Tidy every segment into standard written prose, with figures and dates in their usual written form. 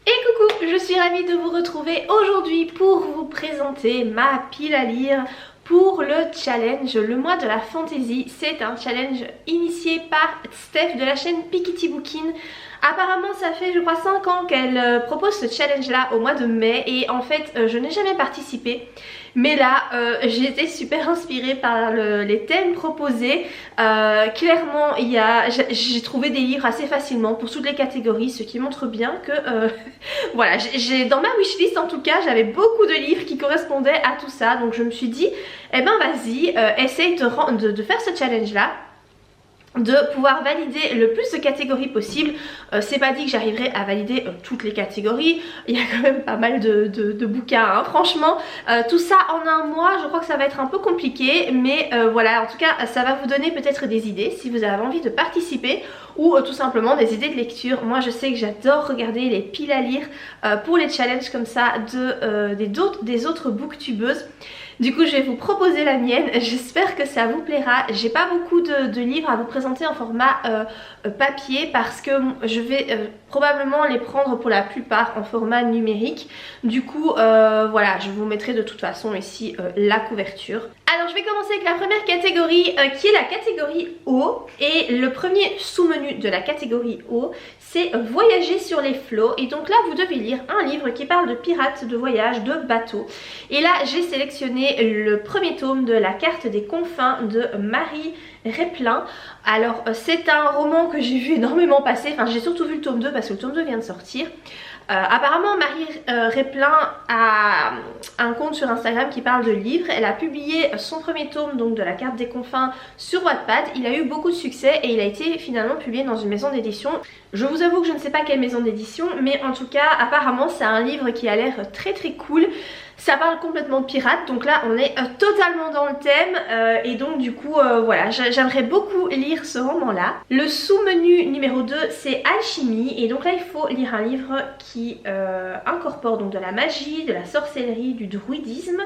Et coucou, je suis ravie de vous retrouver aujourd'hui pour vous présenter ma pile à lire pour le challenge Le mois de la fantasy. C'est un challenge initié par Steph de la chaîne Piketty Bookin. Apparemment ça fait je crois 5 ans qu'elle propose ce challenge là au mois de mai et en fait je n'ai jamais participé. Mais là j'ai été super inspirée par les thèmes proposés. Clairement j'ai trouvé des livres assez facilement pour toutes les catégories, ce qui montre bien que voilà, dans ma wishlist en tout cas j'avais beaucoup de livres qui correspondaient à tout ça. Donc je me suis dit eh ben vas-y, essaye de faire ce challenge là, de pouvoir valider le plus de catégories possible. C'est pas dit que j'arriverai à valider toutes les catégories, il y a quand même pas mal de bouquins hein. Franchement tout ça en un mois je crois que ça va être un peu compliqué, mais voilà, en tout cas ça va vous donner peut-être des idées si vous avez envie de participer ou tout simplement des idées de lecture. Moi je sais que j'adore regarder les piles à lire pour les challenges comme ça des autres booktubeuses. Du coup je vais vous proposer la mienne, j'espère que ça vous plaira. J'ai pas beaucoup de livres à vous présenter en format papier parce que je vais probablement les prendre pour la plupart en format numérique. Du coup voilà, je vous mettrai de toute façon ici la couverture. Alors je vais commencer avec la première catégorie qui est la catégorie eau. Et le premier sous-menu de la catégorie eau, c'est voyager sur les flots. Et donc là vous devez lire un livre qui parle de pirates, de voyage, de bateaux. Et là j'ai sélectionné le premier tome de La carte des confins de Marie Replin. Alors c'est un roman que j'ai vu énormément passer, enfin j'ai surtout vu le tome 2 parce que le tome 2 vient de sortir. Apparemment Marie Replin a un compte sur Instagram qui parle de livres. Elle a publié son premier tome donc de La carte des confins sur Wattpad. Il a eu beaucoup de succès et il a été finalement publié dans une maison d'édition. Je vous avoue que je ne sais pas quelle maison d'édition, mais en tout cas apparemment c'est un livre qui a l'air très cool. Ça parle complètement de pirates, donc là on est totalement dans le thème et donc du coup voilà, j'aimerais beaucoup lire ce roman là. Le sous-menu numéro 2 c'est alchimie et donc là il faut lire un livre qui incorpore donc de la magie, de la sorcellerie, du druidisme.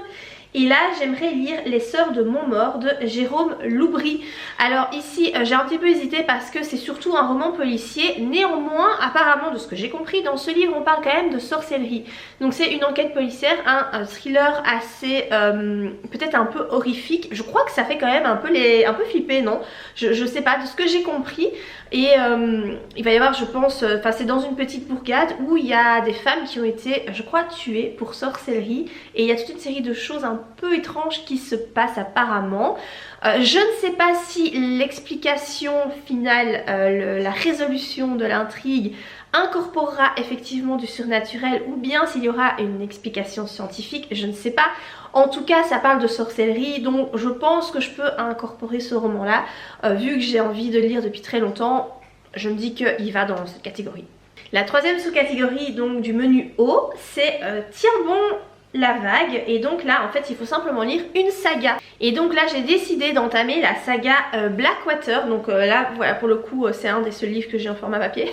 Et là j'aimerais lire Les Sœurs de Montmort de Jérôme Loubry. Alors ici j'ai un petit peu hésité parce que c'est surtout un roman policier. Néanmoins apparemment de ce que j'ai compris dans ce livre on parle quand même de sorcellerie. Donc c'est une enquête policière, un thriller assez peut-être un peu horrifique. Je crois que ça fait quand même un peu flipper, non? Je sais pas, de ce que j'ai compris. Et il va y avoir je pense, enfin c'est dans une petite bourgade où il y a des femmes qui ont été je crois tuées pour sorcellerie. Et il y a toute une série de choses un peu étranges qui se passent apparemment. Je ne sais pas si l'explication finale, la résolution de l'intrigue incorporera effectivement du surnaturel ou bien s'il y aura une explication scientifique, je ne sais pas. En tout cas ça parle de sorcellerie donc je pense que je peux incorporer ce roman là. Vu que j'ai envie de le lire depuis très longtemps, je me dis qu'il va dans cette catégorie. La troisième sous-catégorie donc du menu haut c'est Tiens bon la vague, et donc là en fait il faut simplement lire une saga. Et donc là j'ai décidé d'entamer la saga Blackwater. Donc là voilà, pour le coup c'est un des seuls livres que j'ai en format papier.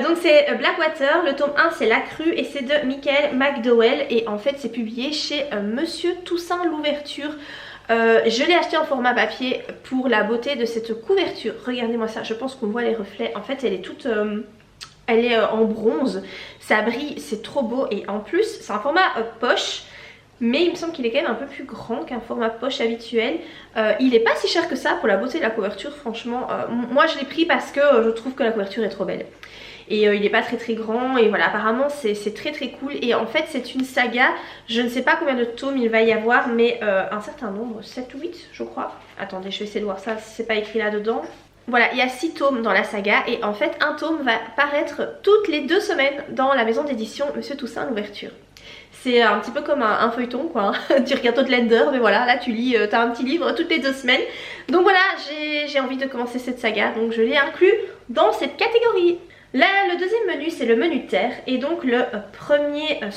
Donc c'est Blackwater, le tome 1 c'est La Crue et c'est de Michael McDowell et en fait c'est publié chez Monsieur Toussaint Louverture. Je l'ai acheté en format papier pour la beauté de cette couverture. Regardez-moi ça, je pense qu'on voit les reflets. En fait elle est toute elle est en bronze, ça brille, c'est trop beau. Et en plus c'est un format poche, mais il me semble qu'il est quand même un peu plus grand qu'un format poche habituel. Il est pas si cher que ça pour la beauté de la couverture franchement. Moi je l'ai pris parce que je trouve que la couverture est trop belle. Et il est pas très grand et voilà, apparemment c'est très cool. Et en fait c'est une saga, je ne sais pas combien de tomes il va y avoir, mais un certain nombre, 7 ou 8 je crois. Attendez, je vais essayer de voir ça si c'est pas écrit là dedans. Voilà, il y a 6 tomes dans la saga et en fait un tome va paraître toutes les 2 semaines dans la maison d'édition Monsieur Toussaint Louverture. C'est un petit peu comme un feuilleton quoi, tu regardes Outlander mais voilà, là tu lis, t'as un petit livre toutes les 2 semaines. Donc voilà, j'ai envie de commencer cette saga donc je l'ai inclus dans cette catégorie. Là, le deuxième menu c'est le menu terre et donc la première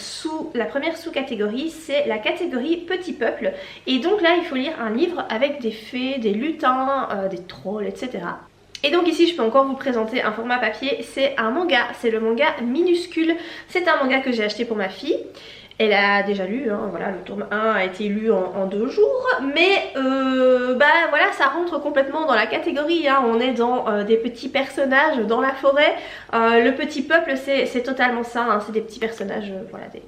sous-catégorie c'est la catégorie petit peuple. Et donc là il faut lire un livre avec des fées, des lutins, des trolls etc. Et donc ici je peux encore vous présenter un format papier, c'est un manga, c'est le manga Minuscule. C'est un manga que j'ai acheté pour ma fille. Elle a déjà lu, hein, voilà, le tome 1 a été lu en 2 jours, mais bah voilà, ça rentre complètement dans la catégorie, hein. On est dans des petits personnages dans la forêt. Le petit peuple, c'est totalement ça, hein. C'est des petits personnages, voilà, des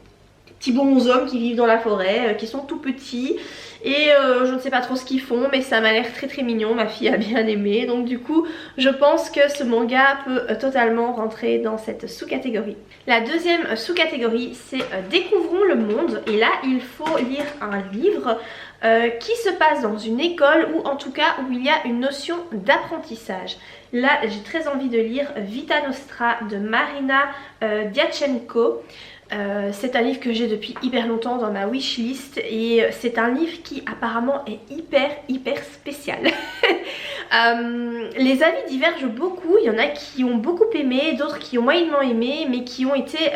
petits bonshommes qui vivent dans la forêt, qui sont tout petits. Et je ne sais pas trop ce qu'ils font, mais ça m'a l'air très très mignon, ma fille a bien aimé. Donc du coup, je pense que ce manga peut totalement rentrer dans cette sous-catégorie. La deuxième sous-catégorie, c'est Découvrons le monde. Et là, il faut lire un livre qui se passe dans une école, ou en tout cas où il y a une notion d'apprentissage. Là, j'ai très envie de lire Vita Nostra de Marina Diatchenko. C'est un livre que j'ai depuis hyper longtemps dans ma wishlist et c'est un livre qui apparemment est hyper spécial. Les avis divergent beaucoup, il y en a qui ont beaucoup aimé, d'autres qui ont moyennement aimé, mais qui ont été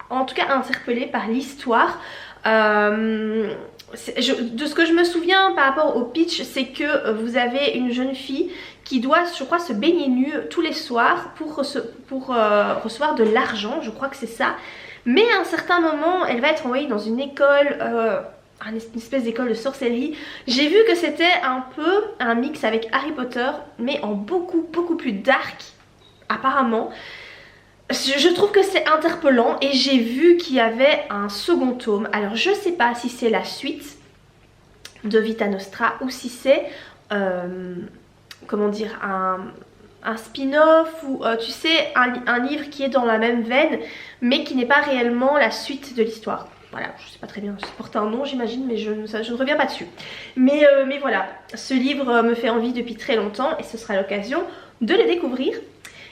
en tout cas interpellés par l'histoire. De ce que je me souviens par rapport au pitch, c'est que vous avez une jeune fille qui doit, je crois, se baigner nue tous les soirs pour recevoir de l'argent, je crois que c'est ça. Mais à un certain moment, elle va être envoyée dans une école, une espèce d'école de sorcellerie. J'ai vu que c'était un peu un mix avec Harry Potter, mais en beaucoup plus dark, apparemment. Je trouve que c'est interpellant et j'ai vu qu'il y avait un second tome. Alors je sais pas si c'est la suite de Vita Nostra ou si c'est, comment dire, un spin-off ou tu sais un livre qui est dans la même veine mais qui n'est pas réellement la suite de l'histoire. Voilà, je sais pas très bien, ça porte un nom j'imagine, mais je ne reviens pas dessus. Mais voilà, ce livre me fait envie depuis très longtemps et ce sera l'occasion de le découvrir.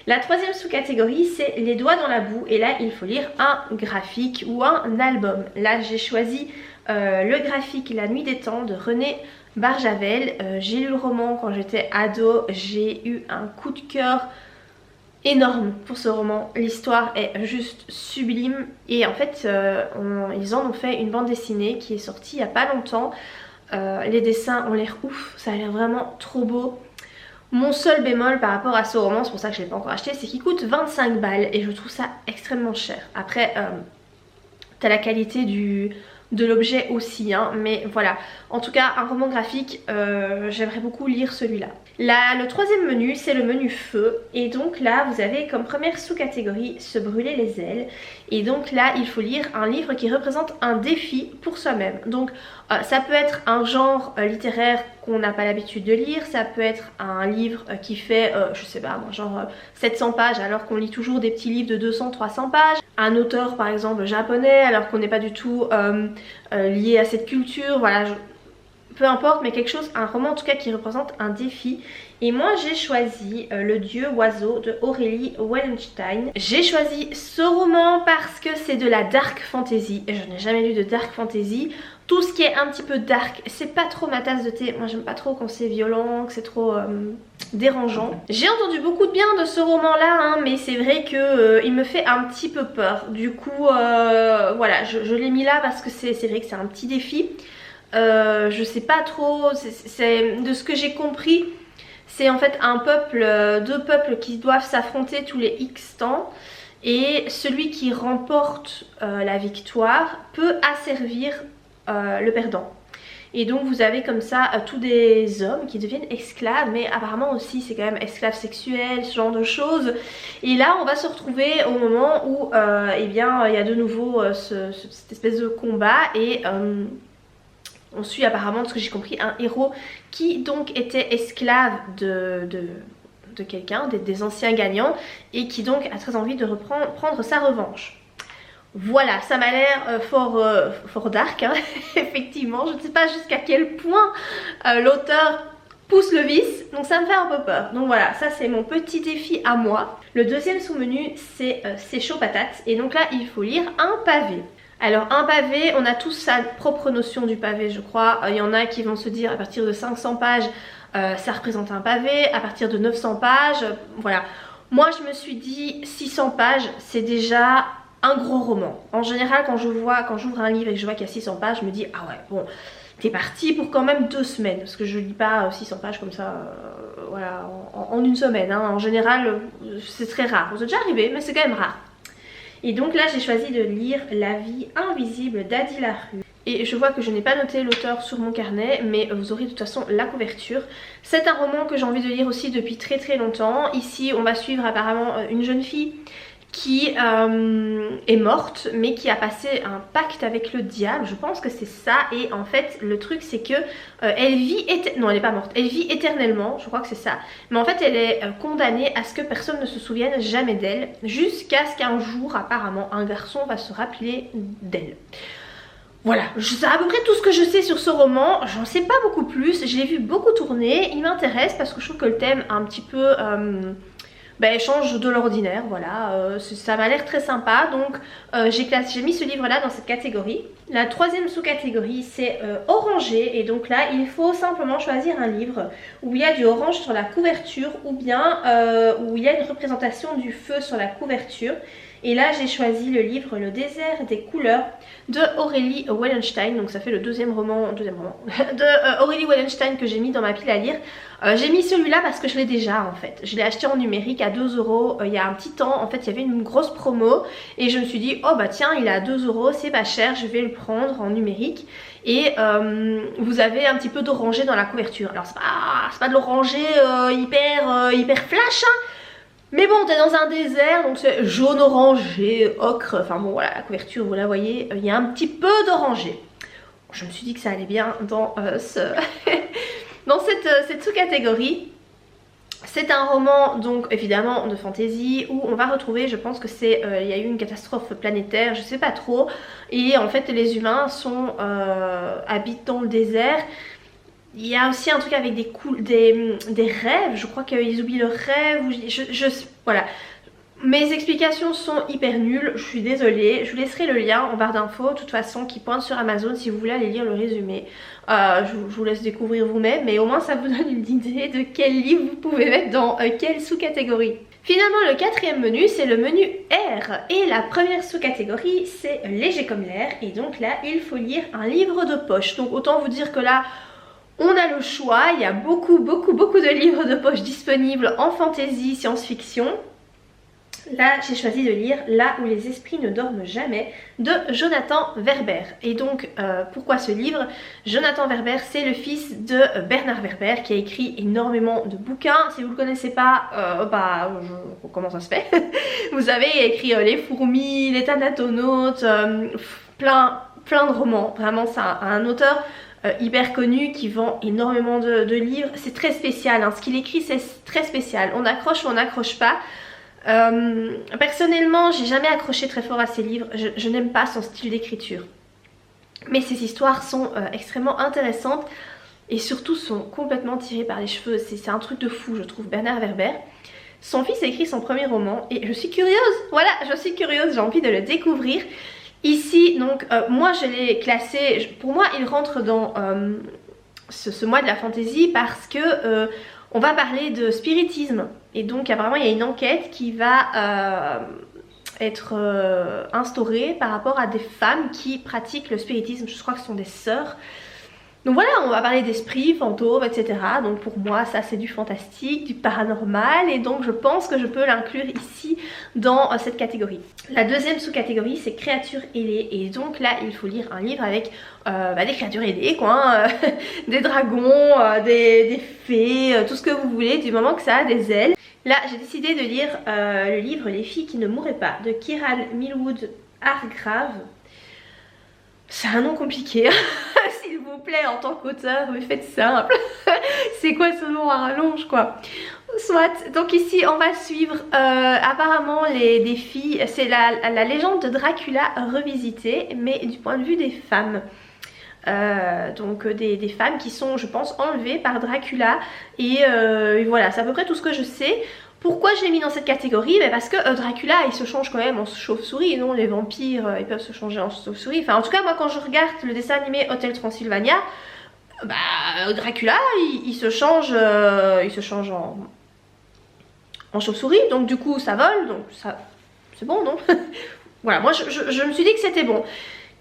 La troisième sous-catégorie, c'est Les doigts dans la boue, et là il faut lire un graphique ou un album. Là j'ai choisi le graphique La nuit des temps de René Barjavel. J'ai lu le roman quand j'étais ado, j'ai eu un coup de cœur énorme pour ce roman. L'histoire est juste sublime et en fait ils en ont fait une bande dessinée qui est sortie il n'y a pas longtemps. Les dessins ont l'air ouf, ça a l'air vraiment trop beau. Mon seul bémol par rapport à ce roman, c'est pour ça que je ne l'ai pas encore acheté, c'est qu'il coûte 25 balles et je trouve ça extrêmement cher. Après t'as la qualité de l'objet aussi, hein, mais voilà. En tout cas, un roman graphique, j'aimerais beaucoup lire celui-là. Le troisième menu, c'est le menu feu. Et donc là, vous avez comme première sous-catégorie se brûler les ailes. Et donc là, il faut lire un livre qui représente un défi pour soi-même. Donc ça peut être un genre littéraire qu'on n'a pas l'habitude de lire. Ça peut être un livre qui fait, je sais pas, genre 700 pages alors qu'on lit toujours des petits livres de 200-300 pages. Un auteur par exemple japonais alors qu'on n'est pas du tout lié à cette culture. Voilà, peu importe, mais quelque chose, un roman en tout cas qui représente un défi. Et moi j'ai choisi Le Dieu Oiseau de Aurélie Wallenstein. J'ai choisi ce roman parce que c'est de la dark fantasy et je n'ai jamais lu de dark fantasy. Tout ce qui est un petit peu dark, c'est pas trop ma tasse de thé. Moi j'aime pas trop quand c'est violent, que c'est trop dérangeant. J'ai entendu beaucoup de bien de ce roman là, hein, mais c'est vrai que il me fait un petit peu peur. Du coup voilà, je l'ai mis là parce que c'est vrai que c'est un petit défi. Je sais pas trop, de ce que j'ai compris, c'est en fait un peuple, deux peuples qui doivent s'affronter tous les X temps. Et celui qui remporte la victoire peut asservir le perdant. Et donc vous avez comme ça tous des hommes qui deviennent esclaves, mais apparemment aussi c'est quand même esclaves sexuels, ce genre de choses. Et là on va se retrouver au moment où eh bien il y a de nouveau cette espèce de combat et on suit apparemment, de ce que j'ai compris, un héros qui donc était esclave de quelqu'un, des anciens gagnants, et qui donc a très envie de prendre sa revanche. Voilà, ça m'a l'air fort dark, hein. Effectivement, je ne sais pas jusqu'à quel point l'auteur pousse le vice, donc ça me fait un peu peur. Donc voilà, ça c'est mon petit défi à moi. Le deuxième sous-menu, c'est chaud patate, et donc là il faut lire un pavé. Alors un pavé, on a tous sa propre notion du pavé je crois. Il y en a qui vont se dire à partir de 500 pages ça représente un pavé, à partir de 900 pages, voilà. Moi je me suis dit 600 pages c'est déjà un gros roman. En général quand j'ouvre un livre et que je vois qu'il y a 600 pages, je me dis ah ouais bon, t'es parti pour quand même 2 semaines. Parce que je lis pas 600 pages comme ça voilà, en une semaine, hein. En général c'est très rare, c'est déjà arrivé mais c'est quand même rare. Et donc là j'ai choisi de lire La vie invisible d'Adi Larue. Et je vois que je n'ai pas noté l'auteur sur mon carnet, mais vous aurez de toute façon la couverture. C'est un roman que j'ai envie de lire aussi depuis très très longtemps. Ici on va suivre apparemment une jeune fille qui est morte mais qui a passé un pacte avec le diable, je pense que c'est ça. Et en fait le truc c'est que elle vit non elle n'est pas morte, elle vit éternellement, je crois que c'est ça, mais en fait elle est condamnée à ce que personne ne se souvienne jamais d'elle, jusqu'à ce qu'un jour apparemment un garçon va se rappeler d'elle. Voilà, c'est à peu près tout ce que je sais sur ce roman, j'en sais pas beaucoup plus, je l'ai vu beaucoup tourner, il m'intéresse parce que je trouve que le thème un petit peu change de l'ordinaire, voilà, ça m'a l'air très sympa, donc j'ai mis ce livre là dans cette catégorie. La troisième sous-catégorie c'est orangé, et donc là il faut simplement choisir un livre où il y a du orange sur la couverture ou bien où il y a une représentation du feu sur la couverture. Et là j'ai choisi le livre Le désert des couleurs de Aurélie Wallenstein, donc ça fait le deuxième roman de Aurélie Wallenstein que j'ai mis dans ma pile à lire. J'ai mis celui-là parce que je l'ai déjà en fait, je l'ai acheté en numérique à 2 € il y a un petit temps. En fait il y avait une grosse promo et je me suis dit oh bah tiens il est à 2 €, c'est pas cher, je vais le prendre en numérique. Et vous avez un petit peu d'orangé dans la couverture. Alors c'est pas de l'orangé hyper flash hein. Mais bon, t'es dans un désert, donc c'est jaune, orangé, ocre, enfin bon voilà, la couverture, vous la voyez, il y a un petit peu d'orangé. Je me suis dit que ça allait bien dans, dans cette sous-catégorie. C'est un roman, donc évidemment, de fantasy, où on va retrouver, je pense que c'est, il y a eu une catastrophe planétaire, je sais pas trop, et en fait les humains habitent dans le désert. Il y a aussi un truc avec des rêves, je crois qu'ils oublient leurs rêves, voilà. Mes explications sont hyper nulles, je suis désolée, je vous laisserai le lien en barre d'infos de toute façon qui pointe sur Amazon si vous voulez aller lire le résumé. Je vous laisse découvrir vous-même, mais au moins ça vous donne une idée de quel livre vous pouvez mettre dans quelle sous-catégorie. Finalement le quatrième menu c'est le menu R, et la première sous-catégorie c'est léger comme l'air, et donc là il faut lire un livre de poche. Donc autant vous dire que là on a le choix, il y a beaucoup de livres de poche disponibles en fantasy, science-fiction. Là j'ai choisi de lire Là où les esprits ne dorment jamais de Jonathan Werber. Et donc pourquoi ce livre? Jonathan Werber c'est le fils de Bernard Werber qui a écrit énormément de bouquins. Si vous ne le connaissez pas, comment ça se fait? Vous avez écrit Les Fourmis, Les Thanatonautes, plein de romans. Vraiment c'est un auteur hyper connu qui vend énormément de livres. C'est très spécial hein. Ce qu'il écrit c'est très spécial, on accroche ou on n'accroche pas. Personnellement j'ai jamais accroché très fort à ses livres, je n'aime pas son style d'écriture, mais ses histoires sont extrêmement intéressantes et surtout sont complètement tirées par les cheveux. C'est un truc de fou je trouve. Bernard Werber, son fils a écrit son premier roman et je suis curieuse, voilà, je suis curieuse, j'ai envie de le découvrir. Ici donc moi je l'ai classé, pour moi il rentre dans ce mois de la fantaisie parce que on va parler de spiritisme. Et donc apparemment il y a une enquête qui va être instaurée par rapport à des femmes qui pratiquent le spiritisme. Je crois que ce sont des sœurs. Donc voilà, on va parler d'esprits, fantômes, etc. Donc pour moi ça c'est du fantastique, du paranormal, et donc je pense que je peux l'inclure ici dans cette catégorie. La deuxième sous-catégorie c'est créatures ailées, et donc là il faut lire un livre avec des créatures ailées quoi, hein, des dragons, des fées, tout ce que vous voulez du moment que ça a des ailes. Là j'ai décidé de lire le livre Les filles qui ne mourraient pas de Kiran Millwood Hargrave. C'est un nom compliqué, s'il vous plaît en tant qu'auteur, mais faites simple. C'est quoi ce nom à rallonge quoi? Soit, donc ici on va suivre apparemment des filles, c'est la légende de Dracula revisitée, mais du point de vue des femmes. Donc des femmes qui sont je pense enlevées par Dracula, et voilà, c'est à peu près tout ce que je sais. Pourquoi je l'ai mis dans cette catégorie? Parce que Dracula il se change quand même en chauve-souris, non? Les vampires ils peuvent se changer en chauve-souris. Enfin en tout cas moi quand je regarde le dessin animé Hotel Transylvania, Dracula il se change en chauve-souris, donc du coup ça vole, donc ça c'est bon non? Voilà, moi je me suis dit que c'était bon.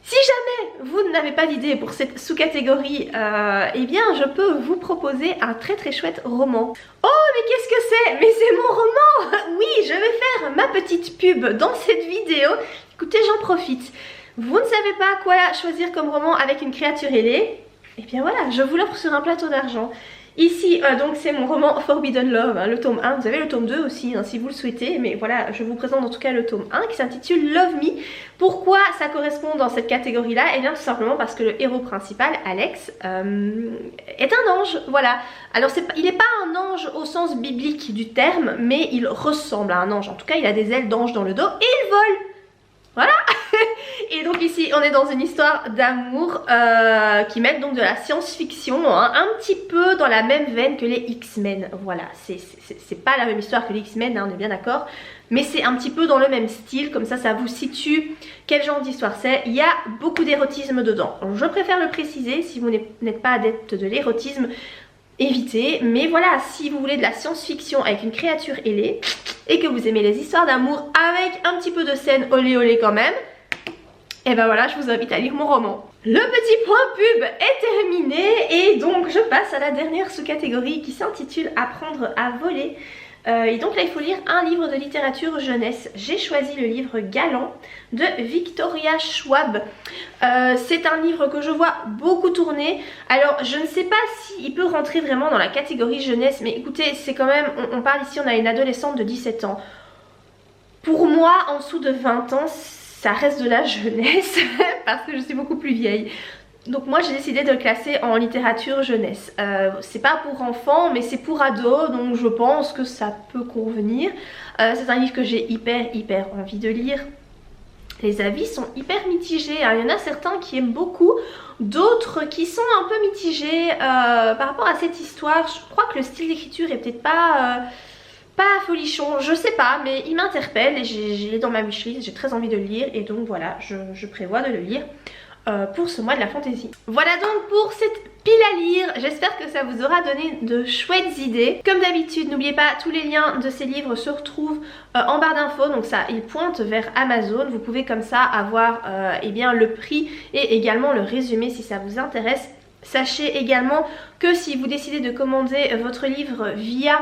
Si jamais vous n'avez pas d'idée pour cette sous-catégorie, eh bien je peux vous proposer un très chouette roman. Oh mais qu'est-ce que c'est? Mais c'est mon roman! Oui, je vais faire ma petite pub dans cette vidéo. Écoutez, j'en profite. Vous ne savez pas quoi choisir comme roman avec une créature ailée? Eh bien voilà, je vous l'offre sur un plateau d'argent. Ici, donc c'est mon roman Forbidden Love, hein, le tome 1, vous avez le tome 2 aussi hein, si vous le souhaitez, mais voilà, je vous présente en tout cas le tome 1 qui s'intitule Love Me. Pourquoi ça correspond dans cette catégorie-là? Eh bien tout simplement parce que le héros principal, Alex, est un ange, voilà. Alors il n'est pas un ange au sens biblique du terme, mais il ressemble à un ange, en tout cas il a des ailes d'ange dans le dos et il vole. Voilà. Et donc ici on est dans une histoire d'amour qui met donc de la science-fiction, hein, un petit peu dans la même veine que les X-Men. Voilà, c'est pas la même histoire que les X-Men, hein, on est bien d'accord, mais c'est un petit peu dans le même style, comme ça vous situe quel genre d'histoire c'est. Il y a beaucoup d'érotisme dedans, je préfère le préciser, si vous n'êtes pas adepte de l'érotisme, évitez, mais voilà, si vous voulez de la science-fiction avec une créature ailée et que vous aimez les histoires d'amour avec un petit peu de scène olé olé quand même, et ben voilà, je vous invite à lire mon roman. Le petit point pub est terminé et donc je passe à la dernière sous-catégorie qui s'intitule Apprendre à voler. Et donc là il faut lire un livre de littérature jeunesse. J'ai choisi le livre Galant de Victoria Schwab. C'est un livre que je vois beaucoup tourner. Alors je ne sais pas s'il peut rentrer vraiment dans la catégorie jeunesse, mais écoutez, c'est quand même, on parle ici, on a une adolescente de 17 ans. Pour moi, en dessous de 20 ans, ça reste de la jeunesse parce que je suis beaucoup plus vieille. Donc moi j'ai décidé de le classer en littérature jeunesse. C'est pas pour enfants mais c'est pour ados, donc je pense que ça peut convenir. C'est un livre que j'ai hyper envie de lire. Les avis sont hyper mitigés, hein. Il y en a certains qui aiment beaucoup, d'autres qui sont un peu mitigés par rapport à cette histoire. Je crois que le style d'écriture est peut-être pas folichon, je sais pas, mais il m'interpelle et j'ai dans ma wishlist, j'ai très envie de le lire et donc voilà, je prévois de le lire pour ce mois de la fantaisie. Voilà donc pour cette pile à lire, j'espère que ça vous aura donné de chouettes idées. Comme d'habitude, n'oubliez pas, tous les liens de ces livres se retrouvent en barre d'infos, donc ça, ils pointent vers Amazon. Vous pouvez comme ça avoir eh bien, le prix et également le résumé si ça vous intéresse. Sachez également que si vous décidez de commander votre livre via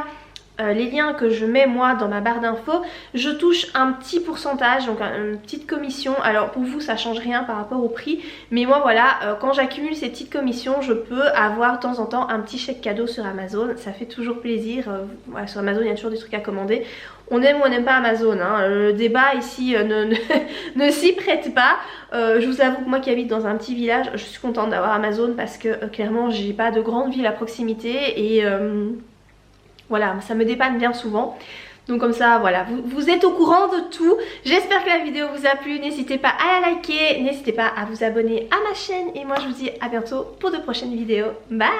les liens que je mets moi dans ma barre d'infos, je touche un petit pourcentage, donc une petite commission. Alors pour vous ça change rien par rapport au prix, mais moi voilà, quand j'accumule ces petites commissions, je peux avoir de temps en temps un petit chèque cadeau sur Amazon. Ça fait toujours plaisir, voilà, sur Amazon il y a toujours des trucs à commander. On aime ou on n'aime pas Amazon, hein. Le débat ici ne s'y prête pas. Je vous avoue que moi qui habite dans un petit village, je suis contente d'avoir Amazon parce que clairement j'ai pas de grande ville à proximité et voilà, ça me dépanne bien souvent. Donc comme ça, voilà, vous êtes au courant de tout. J'espère que la vidéo vous a plu. N'hésitez pas à la liker, n'hésitez pas à vous abonner à ma chaîne. Et moi, je vous dis à bientôt pour de prochaines vidéos. Bye!